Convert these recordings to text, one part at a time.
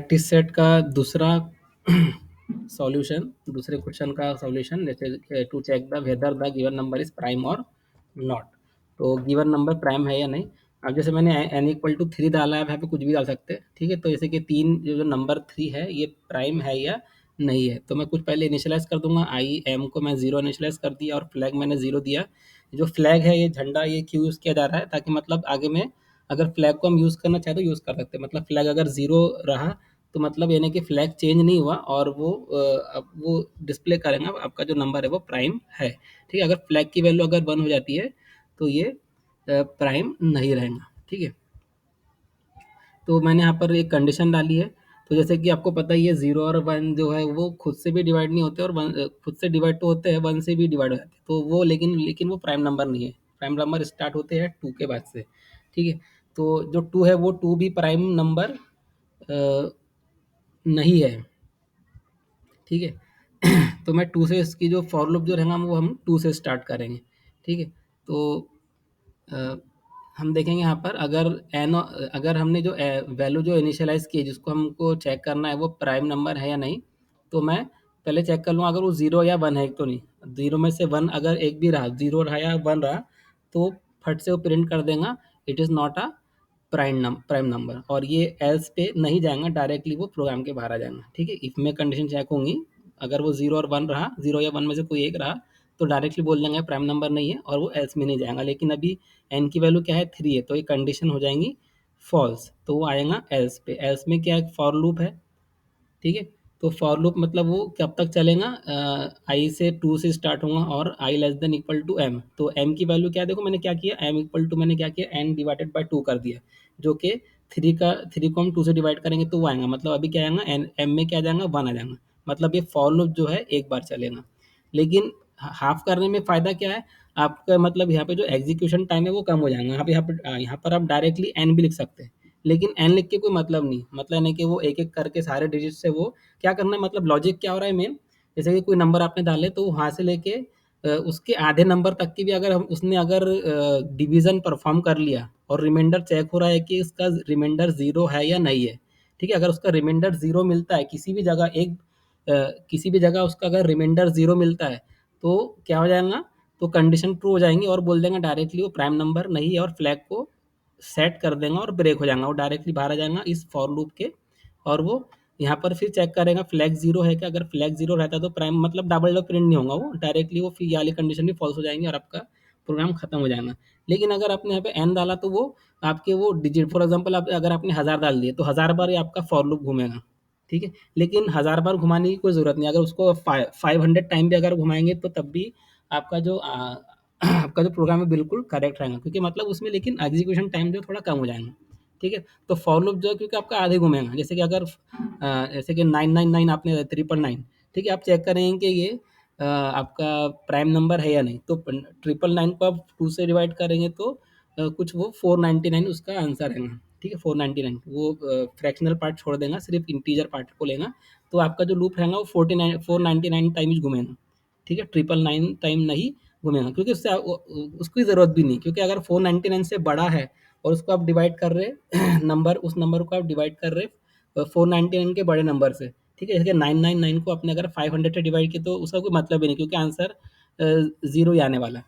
Practice set का दूसरा solution, दूसरे क्वेश्चन का सॉल्यूशन, जैसे to check the whether the given number is prime और नॉट। तो गिवन नंबर प्राइम है या नहीं। अब जैसे मैंने एन इक्वल टू थ्री डाला है, यहाँ पे कुछ भी डाल सकते हैं, ठीक है। तो जैसे कि तीन जो नंबर थ्री है ये प्राइम है या नहीं है, तो मैं कुछ पहले इनिशियलाइज कर दूंगा। आई एम को मैं जीरो इनिशियलाइज कर दिया और फ्लैग मैंने जीरो दिया। जो फ्लैग है, ये झंडा, ये क्यों यूज़ किया जा रहा है, ताकि मतलब आगे में अगर फ्लैग को हम यूज़ करना चाहें तो यूज़ कर सकते हैं। मतलब फ्लैग अगर जीरो रहा तो मतलब यानी कि फ्लैग चेंज नहीं हुआ और वो अब वो डिस्प्ले करेगा आपका जो नंबर है वो प्राइम है, ठीक है। अगर फ्लैग की वैल्यू अगर वन हो जाती है तो ये प्राइम नहीं रहेगा, ठीक है। तो मैंने यहाँ पर एक कंडीशन डाली है। तो जैसे कि आपको पता ही है, जीरो और वन जो है वो खुद से भी डिवाइड नहीं होते, और खुद से डिवाइड तो होते हैं, वन से भी डिवाइड हो जाते हैं। तो वो लेकिन लेकिन वो प्राइम नंबर नहीं है। प्राइम नंबर स्टार्ट होते हैं टू के बाद से, ठीक है। तो जो टू है वो टू भी प्राइम नंबर नहीं है, ठीक है। तो मैं टू से इसकी जो फॉर लूप जो रहेगा वो हम टू से स्टार्ट करेंगे, ठीक है। तो अ, हम देखेंगे यहाँ पर, अगर हमने जो वैल्यू जो इनिशियलाइज की है, जिसको हमको चेक करना है वो प्राइम नंबर है या नहीं, तो मैं पहले चेक कर लूँगा अगर वो जीरो या वन है तो नहीं। जीरो में से वन अगर एक भी रहा, जीरो रहा या वन रहा, तो फट से वो प्रिंट कर देगा it is not a prime number, और ये एल्स पे नहीं जाएगा, डायरेक्टली वो प्रोग्राम के बाहर आ जाएगा, ठीक है। इफ में कंडीशन चेक होंगी, अगर वो जीरो और वन रहा, जीरो या वन में से कोई एक रहा, तो डायरेक्टली बोल देंगे प्राइम नंबर नहीं है और वो एल्स में नहीं जाएगा। लेकिन अभी एन की वैल्यू क्या है, थ्री है, तो ये कंडीशन हो जाएंगी फॉल्स, तो वो आएगा एल्स पे। एल्स में क्या है, फॉर लूप है, ठीक है। तो फॉर लूप मतलब वो कब तक चलेगा, आई से टू से स्टार्ट होगा और I less than equal to M. तो एम की वैल्यू क्या है, देखो मैंने क्या किया, एम इक्वल टू मैंने क्या किया, एन डिवाइडेड बाई टू कर दिया, जो कि थ्री को हम टू से डिवाइड करेंगे तो वो आएगा, मतलब अभी क्या आएगा, एन एम में क्या आ जाएगा, वन आ जाएगा। मतलब ये फॉर लूप जो है एक बार चलेगा। लेकिन हाफ करने में फ़ायदा क्या है आपका, मतलब यहाँ पे जो एग्जीक्यूशन टाइम है वो कम हो जाएगा। यहाँ पर आप डायरेक्टली एन भी लिख सकते हैं, लेकिन एन लिख के कोई मतलब नहीं, मतलब नहीं कि वो एक एक करके सारे डिजिट से वो क्या करना है, मतलब लॉजिक क्या हो रहा है मेन, जैसे कि कोई नंबर आपने डाले तो वहाँ से लेके उसके आधे नंबर तक की भी अगर हम उसने अगर डिवीजन परफॉर्म कर लिया और रिमाइंडर चेक हो रहा है कि इसका रिमाइंडर जीरो है या नहीं है, ठीक है। अगर उसका रिमाइंडर जीरो मिलता है किसी भी जगह, किसी भी जगह उसका अगर रिमाइंडर जीरो मिलता है, तो क्या हो जाएगा, तो कंडीशन ट्रू हो जाएंगी और बोल देंगे डायरेक्टली वो प्राइम नंबर नहीं है, और फ्लैग को सेट कर देगा और ब्रेक हो जाएगा, वो डायरेक्टली बाहर आ जाएगा इस फॉर लूप के। और वो यहाँ पर फिर चेक करेगा फ्लैग जीरो है क्या, अगर फ्लैग जीरो रहता है तो प्राइम मतलब डबल डबल प्रिंट नहीं होगा, वो डायरेक्टली वो फिर ये वाली कंडीशन भी फॉल्स हो जाएंगी और आपका प्रोग्राम खत्म हो जाएगा। लेकिन अगर आपने यहाँ पे एन डाला तो वो आपके वो डिजिट, फॉर एग्जाम्पल आप अगर आपने हज़ार डाल दिए तो हज़ार बार ये आपका फॉर लूप घूमेगा, ठीक है। लेकिन हज़ार बार घुमाने की कोई ज़रूरत नहीं, अगर उसको 500 टाइम भी अगर घुमाएँगे तो तब भी आपका जो आपका जो प्रोग्राम है बिल्कुल करेक्ट रहेगा, क्योंकि मतलब उसमें लेकिन एग्जीक्यूशन टाइम जो थोड़ा कम हो जाएगा, ठीक है। तो फॉर लूप जो है क्योंकि आपका आधे घूमेगा, जैसे कि अगर जैसे कि 999 आपने 999, ठीक है, आप चेक करेंगे कि ये आपका प्राइम नंबर है या नहीं, तो 999 को आप 2 से डिवाइड करेंगे तो कुछ वो 499 उसका आंसर रहेगा, ठीक है। 499 वो फ्रैक्शनल पार्ट छोड़ देगा, सिर्फ इंटीजर पार्ट को लेगा, तो आपका जो लूप रहेगा वो 499 टाइम ही घूमेगा, ठीक है। 999 टाइम नहीं घूमेगा, क्योंकि उससे उसकी ज़रूरत भी नहीं, क्योंकि अगर 499 से बड़ा है और उसको आप डिवाइड कर रहे नंबर, उस नंबर को आप डिवाइड कर रहे 499 के बड़े नंबर से, ठीक है। जैसे 999 को आपने अगर 500 से डिवाइड किया तो उसका कोई मतलब ही नहीं, क्योंकि आंसर ज़ीरो ही आने वाला,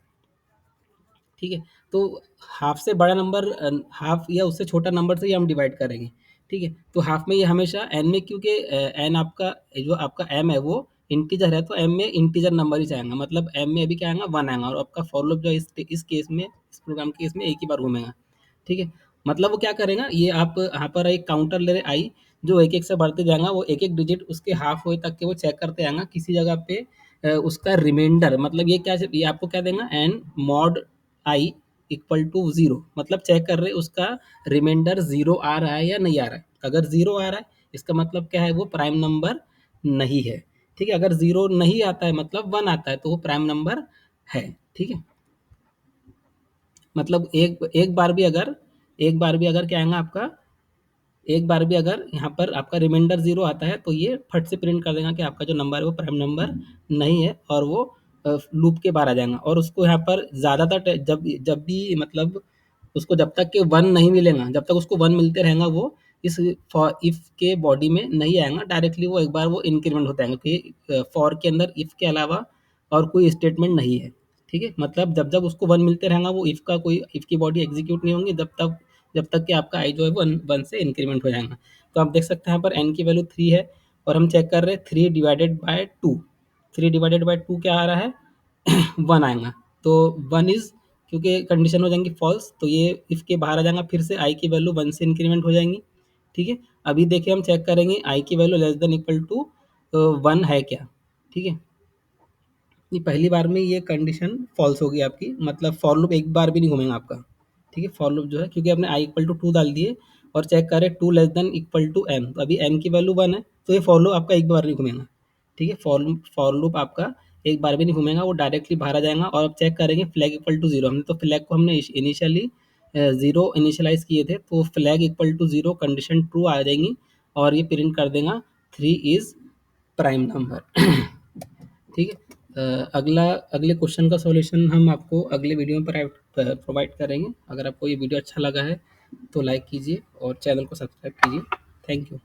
ठीक है। तो हाफ से बड़ा नंबर, हाफ या उससे छोटा नंबर से ही हम डिवाइड करेंगे, ठीक है। तो हाफ में ये हमेशा एन में, क्योंकि एन आपका जो आपका एम है वो इंटीजर है, तो एम में इंटीजर नंबर ही जाएगा, मतलब एम में अभी क्या आएगा, वन आएगा, और आपका फॉर लूप जो है इस केस में, इस प्रोग्राम के केस में एक ही बार घूमेगा, ठीक है। मतलब वो क्या करेगा, ये आप यहाँ पर एक काउंटर ले रहे आई, जो एक एक से बढ़ते जाएगा, वो एक एक डिजिट उसके हाफ हुए तक के वो चेक करते आएगा, किसी जगह पे उसका रिमाइंडर, मतलब ये आपको क्या देगा, N mod I equal to zero, मतलब चेक कर रहे उसका रिमाइंडर जीरो आ रहा है या नहीं आ रहा है। अगर जीरो आ रहा है इसका मतलब क्या है, वो प्राइम नंबर नहीं है, ठीक है। अगर जीरो नहीं आता है मतलब वन आता है तो वो प्राइम नंबर है, ठीक है। मतलब एक बार भी अगर क्या आएगा आपका, एक बार भी अगर यहाँ पर आपका रिमाइंडर जीरो आता है तो ये फट से प्रिंट कर देगा कि आपका जो नंबर है वो प्राइम नंबर नहीं है, और वो लूप के बाहर आ जाएगा। और उसको यहाँ पर ज़्यादातर जब जब भी मतलब उसको जब तक कि वन नहीं मिलेगा, जब तक उसको वन मिलते रहेगा वो इस फॉर इफ के बॉडी में नहीं आएगा, डायरेक्टली वो एक बार वो इंक्रीमेंट होता है, क्योंकि फॉर के अंदर इफ के अलावा और कोई स्टेटमेंट नहीं है। ठीक है, मतलब जब जब उसको वन मिलते रहेगा वो इफ का कोई इफ की बॉडी एग्जीक्यूट नहीं होंगी जब तक कि आपका आई जो है वो वन से इंक्रीमेंट हो जाएगा। तो आप देख सकते हैं यहाँ पर एन की वैल्यू 3 है और हम चेक कर रहे हैं 3/2, 3/2 क्या आ रहा है 1 आएगा। तो 1 इज, क्योंकि कंडीशन हो जाएंगी फॉल्स, तो ये इफ के बाहर आ जाएगा, फिर से आई की वैल्यू 1 से इंक्रीमेंट हो जाएंगी। ठीक है, अभी देखिए हम चेक करेंगे आई की value less than equal to 1 है क्या। ठीक है, ये पहली बार में ये कंडीशन फॉल्स होगी आपकी, मतलब फॉर लूप एक बार भी नहीं घूमेगा आपका। ठीक है, फॉर लूप जो है, क्योंकि आपने आई इक्वल टू 2 डाल दिए और चेक करें 2 less than equal to N, तो अभी एन की वैल्यू 1 है, तो ये फॉर लूप आपका एक बार नहीं घूमेगा। ठीक है, फॉर लूप आपका एक बार भी नहीं घूमेगा, वो डायरेक्टली बाहर आ जाएगा। और अब चेक करेंगे फ्लैग इक्वल टू जीरो, हमने तो फ्लैग को हमने इनिशियली जीरो इनिशियलाइज किए थे, तो flag equal to zero condition true आ जाएंगी और ये प्रिंट कर देगा 3 इज प्राइम नंबर। ठीक है, अगले क्वेश्चन का सॉल्यूशन हम आपको अगले वीडियो में प्रोवाइड करेंगे। अगर आपको ये वीडियो अच्छा लगा है तो लाइक कीजिए और चैनल को सब्सक्राइब कीजिए। Thank you.